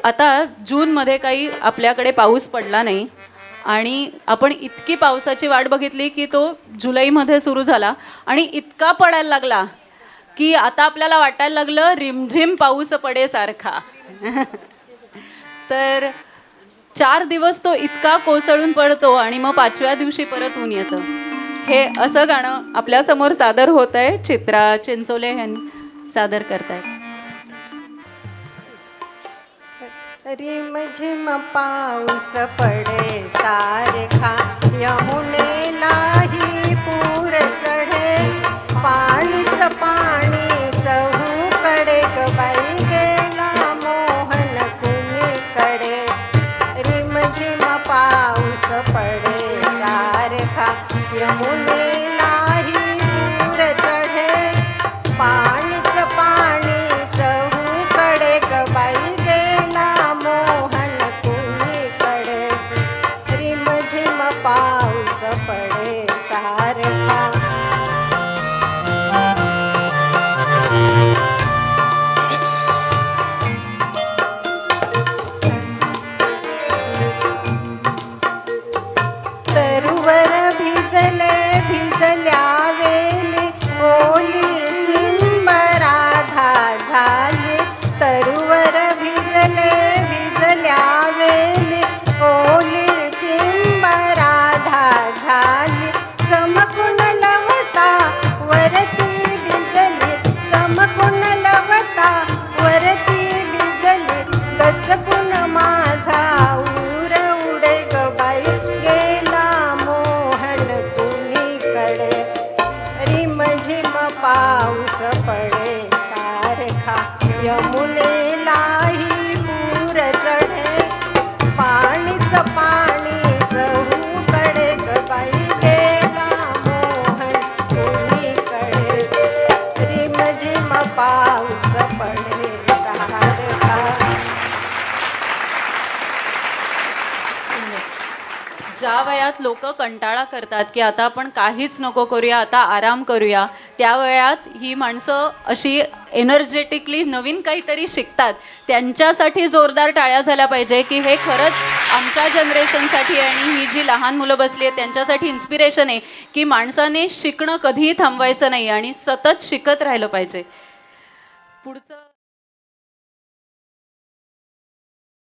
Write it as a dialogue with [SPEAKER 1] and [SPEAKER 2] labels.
[SPEAKER 1] आता जूनमध्ये काही आपल्याकडे पाऊस पडला नाही आणि आपण इतकी पावसाची वाट बघितली की तो जुलैमध्ये सुरू झाला आणि इतका पडायला लागला की आता आपल्याला वाटायला लागलं रिमझिम पाऊस पडेसारखा. तर 4 दिवस तो इतका कोसळून पडतो आणि मग 5व्या दिवशी परत ऊन येतं. हे असं गाणं आपल्यासमोर सादर होत आहे. चित्रा चिंचोले यांनी सादर करतायत.
[SPEAKER 2] रिमझिम पाऊस पडे सारखा, यमुनेलाही पूर चढे, पाणीच पाणी चहूकडे ग बाई गेला मोहन कुणीकडे. रिमझिम पाऊस पडे सारखा, यमुनेलाही पूर चढे, पाणीच पाणी चहूकडे ग बाई गेला मोहन कुणीकडे. रिमझिम पाऊस पडे सारखा. तरुवर भिजले भिजल्या वेली, ओली चिंब राधा झाली. तरुवर भिजले भिजल्या वेली, ओली चिंब राधा झाली. चमकून लवता वरती बिजली, चमकून लवता वरती बिजली, दचकून माझा उर उडे ग बाई गेला मोहन कुणीकडे. रिमझिम पाऊस पडे सारखा, यमुनेलाही पूर चढे, पाणीच पाणी चहूकडे ग बाई गेला मोहन कुणीकडे. रिमझिम पाऊस पडे सारखा.
[SPEAKER 1] ज्या वयात लोक कंटाळा करतात की आता आपण काहीच नको करूया, आता आराम करूया, त्या वयात ही माणसं अशी एनर्जेटिकली नवीन काहीतरी शिकतात. त्यांच्यासाठी जोरदार टाळ्या झाल्या पाहिजे की हे खरंच आमच्या जनरेशनसाठी आणि ही जी लहान मुलं बसली आहेत त्यांच्यासाठी इन्स्पिरेशन आहे की माणसाने शिकणं कधीही थांबवायचं नाही आणि सतत शिकत राहिलं पाहिजे. पुढचं